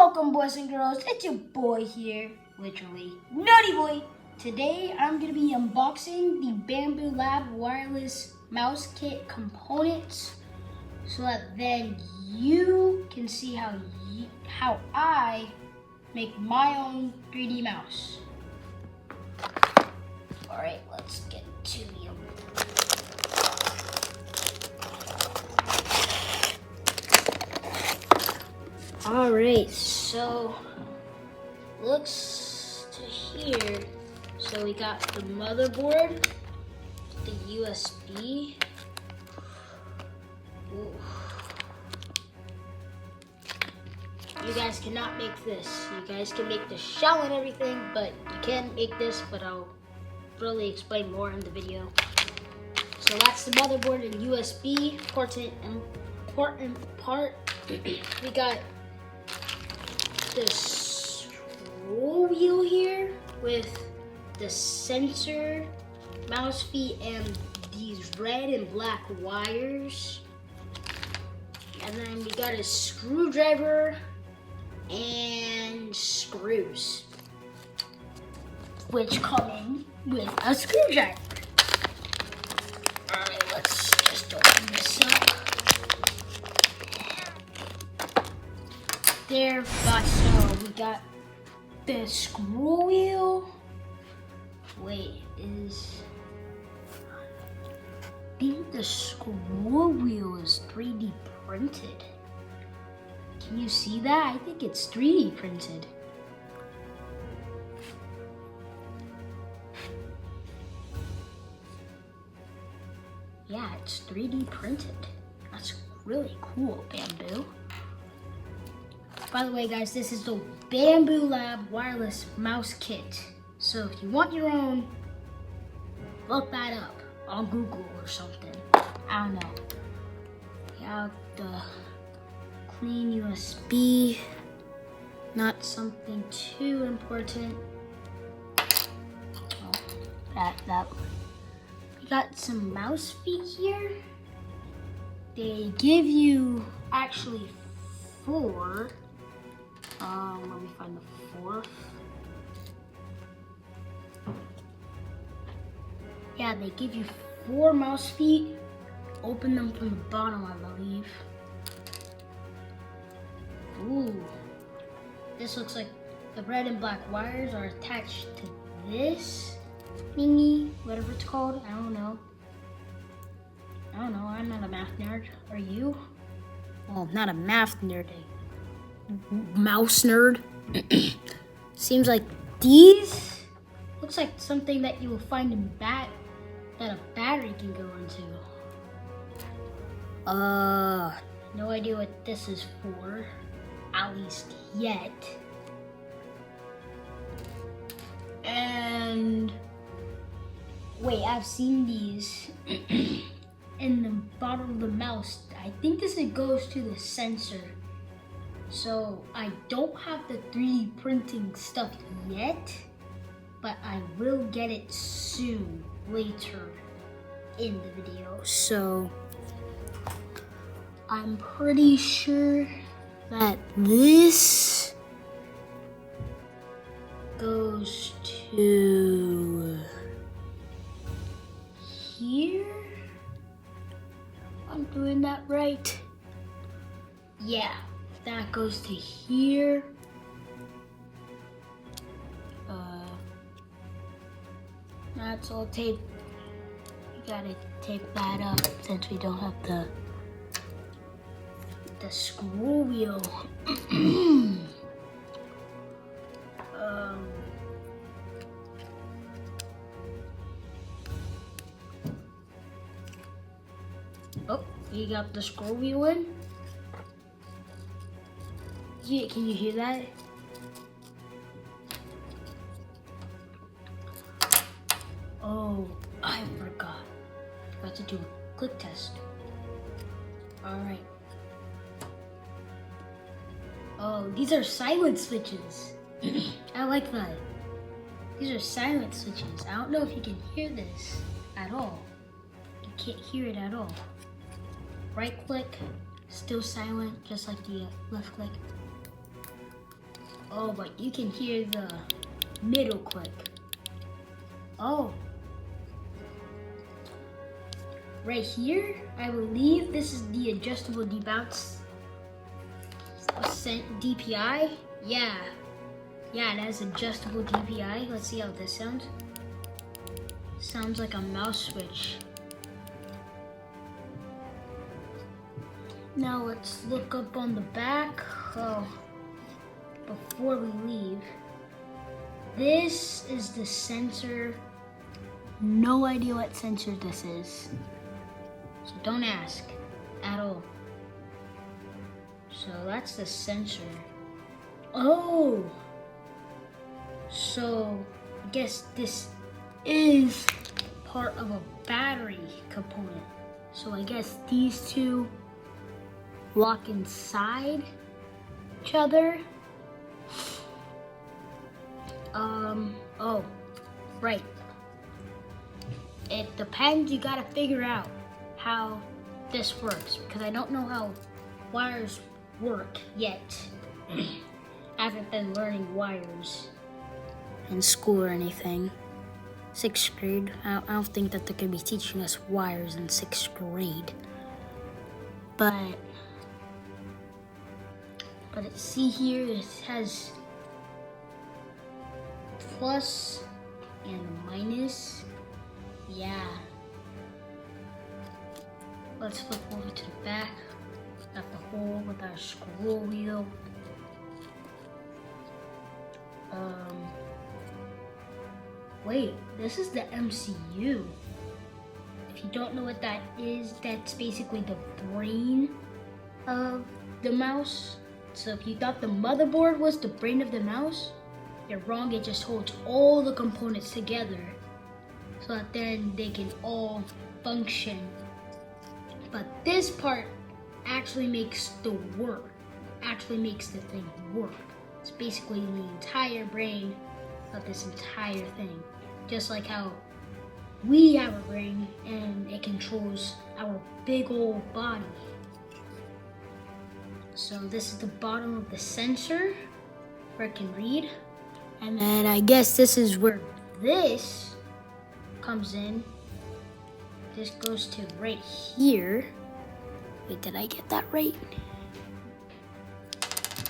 Welcome, boys and girls. It's your boy here, literally Nutty Boy. Today I'm gonna be unboxing the Bambu Lab wireless mouse kit components, so that then you can see how I make my own 3D mouse. All right, let's get to the All right, so looks to here. So we got the motherboard, the USB. Ooh. You guys cannot make this. You guys can make the shell and everything, but you can't make this, but I'll really explain more in the video. So that's the motherboard and USB, important part. We got the scroll wheel here with the sensor, mouse feet, and these red and black wires. And then we got a screwdriver and screws, which come in with a screwdriver. All right, let's just open this up. There, so we got the scroll wheel. Wait, I think the scroll wheel is 3D printed. Can you see that? I think it's 3D printed. Yeah, it's 3D printed. That's really cool, Bambu. By the way, guys, this is the Bambu Lab wireless mouse kit. So if you want your own, look that up on Google or something. I don't know. We have the clean USB. Not something too important. Oh, that. We got some mouse feet here. They give you actually 4. Let me find the 4th. Yeah, they give you 4 mouse feet. Open them from the bottom, I believe. Ooh. This looks like the red and black wires are attached to this thingy, whatever it's called. I don't know. I'm not a math nerd. Are you? Well, not a math nerd. Mouse nerd. Seems like these looks like something that you will find in that a battery can go into. No idea what this is for, at least yet. And wait, I've seen these in the bottom of the mouse. I think this goes to the sensor. So I don't have the 3D printing stuff yet, but I will get it soon, later in the video. So I'm pretty sure that this goes to here. I'm doing that right. Yeah. That goes to here. That's all tape. We gotta tape that up since we don't have the screw wheel. Oh, you got the screw wheel in. Yeah, can you hear that? Oh, I forgot. Forgot to do a click test. Alright. Oh, these are silent switches. I like that. These are silent switches. I don't know if you can hear this at all. You can't hear it at all. Right click, still silent, just like the left click. Oh, but you can hear the middle click. Oh. Right here, I believe this is the adjustable debounce DPI. Yeah, it has adjustable DPI. Let's see how this sounds. Sounds like a mouse switch. Now let's look up on the back. Oh, before we leave, this is the sensor. No idea what sensor this is, so don't ask at all. So that's the sensor. Oh, so I guess this is part of a battery component. So I guess these two lock inside each other. Oh, right. It depends. You gotta figure out how this works, because I don't know how wires work yet. I haven't been learning wires in school or anything. 6th grade. I don't think that they're gonna be teaching us wires in 6th grade. But see here, it has plus and minus. Yeah. Let's flip over to the back. Got the hole with our scroll wheel. Wait, this is the MCU. If you don't know what that is, that's basically the brain of the mouse. So if you thought the motherboard was the brain of the mouse, you're wrong. It just holds all the components together so that then they can all function. But this part actually makes the thing work. It's basically the entire brain of this entire thing. Just like how we have a brain and it controls our big old body. So this is the bottom of the sensor where it can read. And then I guess this is where this comes in. This goes to right here. Wait, did I get that right?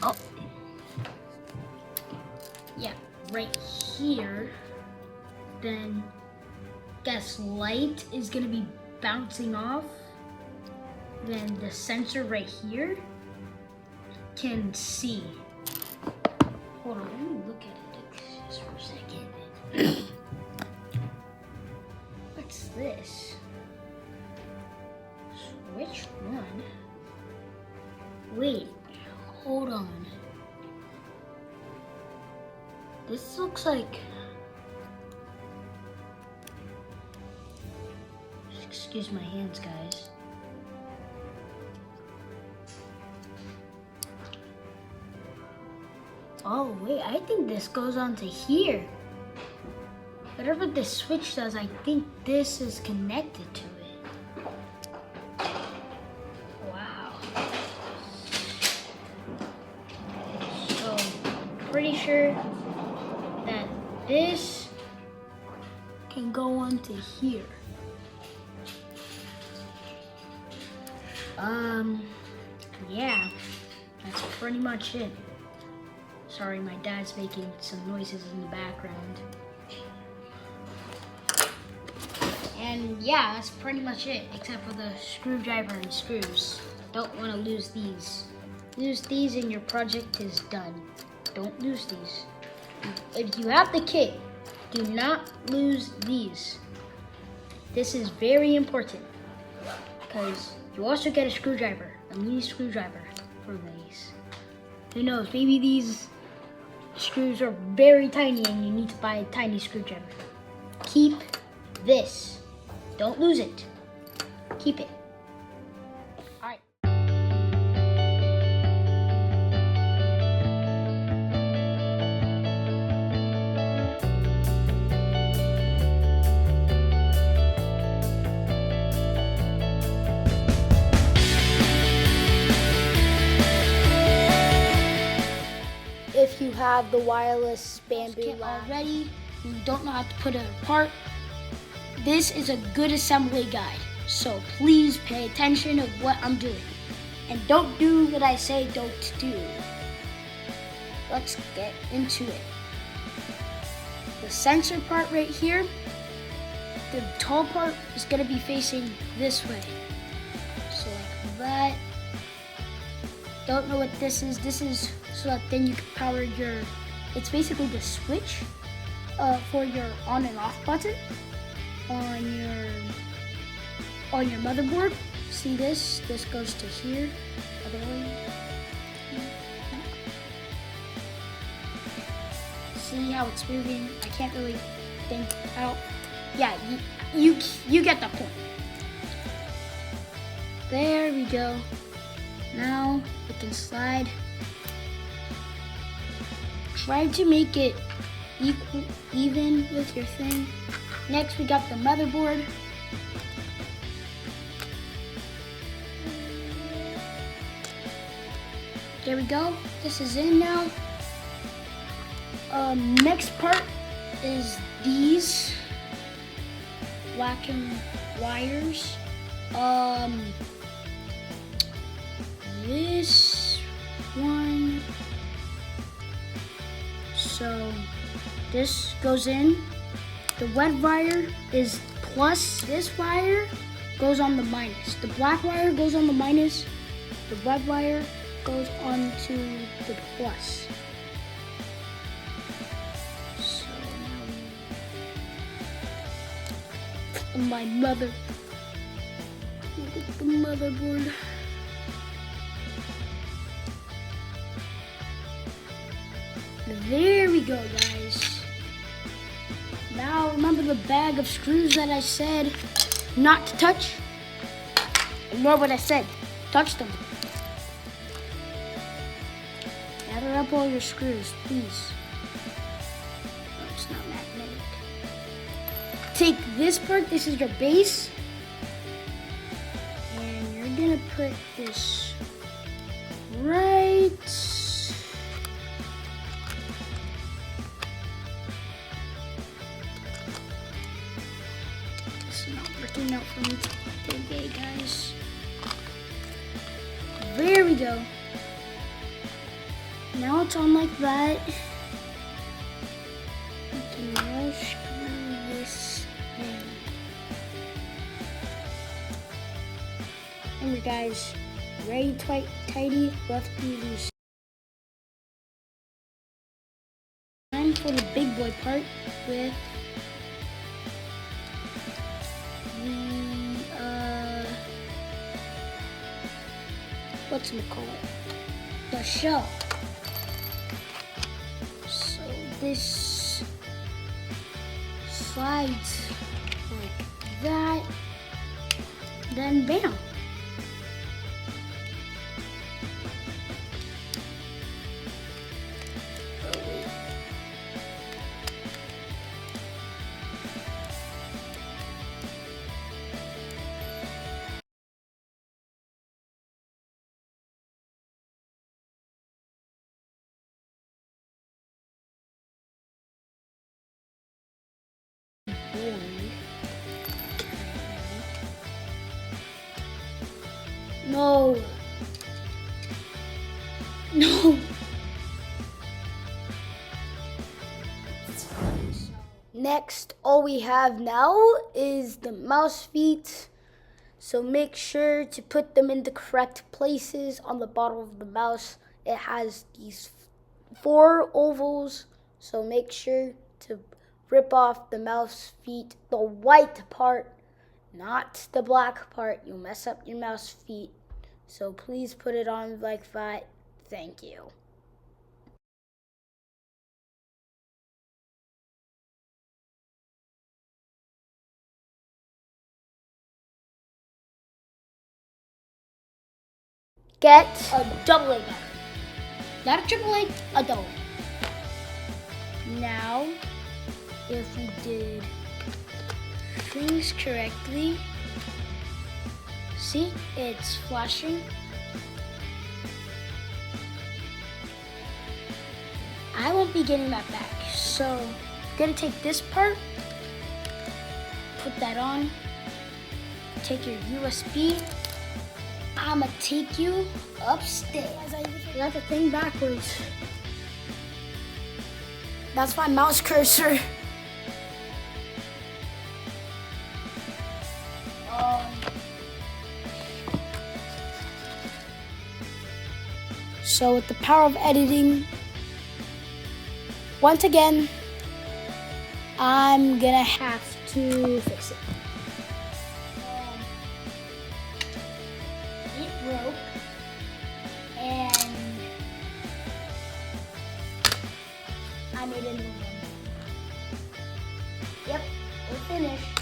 Oh. Yeah, right here. Then guess light is gonna be bouncing off. Then the sensor right here can see. Hold on, let me look at it just for a second. What's this? Which one? Wait, hold on. This looks like... Excuse my hands, guys. Oh, wait, I think this goes on to here. Whatever this switch does, I think this is connected to it. Wow. So, pretty sure that this can go on to here. Yeah, that's pretty much it. Sorry, my dad's making some noises in the background. And yeah, that's pretty much it, except for the screwdriver and screws. Don't want to lose these. Lose these and your project is done. Don't lose these. If you have the kit, do not lose these. This is very important, because you also get a screwdriver, a mini screwdriver for these. Who knows, maybe these screws are very tiny and you need to buy a tiny screwdriver. Keep this. Don't lose it. Keep it. All right. if you have the wireless Bambu Labs already, you don't know how to put it apart, this is a good assembly guide. So please pay attention of what I'm doing. And don't do what I say don't do. Let's get into it. The sensor part right here, the tall part is going to be facing this way. So like that. Don't know what this is. This is so that then you can power your, it's basically the switch for your on and off button on your motherboard. See this? This goes to here. Other way. See how it's moving? I can't really think out. Yeah, you get the point. There we go. Now it can slide. Try to make it even with your thing. Next we got the motherboard. There we go. This is in now. Next part is these blackened wires. This one. So this goes in. The red wire is plus. This wire goes on the minus. The black wire goes on the minus. The red wire goes on to the plus. So now my mother. Look at the motherboard. There we go, guys. Now remember the bag of screws that I said not to touch? Ignore what I said. Touch them. Gather up all your screws, please. Oh, it's not magnetic. Take this part, this is your base. And you're gonna put this right. It's not working out for me today, guys. There we go. Now it's on like that. You can now screw this in. Remember, guys, very tidy, left be loose. Time for the big boy part with the what's it called? The shell. So this slides like that, then bam. No. No. Next, all we have now is the mouse feet. So make sure to put them in the correct places on the bottom of the mouse. It has these 4 ovals. So make sure to rip off the mouse feet, the white part, not the black part. You'll mess up your mouse feet. So please put it on like that. Thank you. Get a double A battery. Not a triple A, a double A. Now, if we did things correctly, see, it's flashing. I won't be getting that back. So I'm gonna take this part, put that on, take your USB. I'ma take you upstairs. I got the thing backwards. That's my mouse cursor. So with the power of editing, once again, I'm gonna have to fix it. It broke, and I made a new one. Yep, we're finished.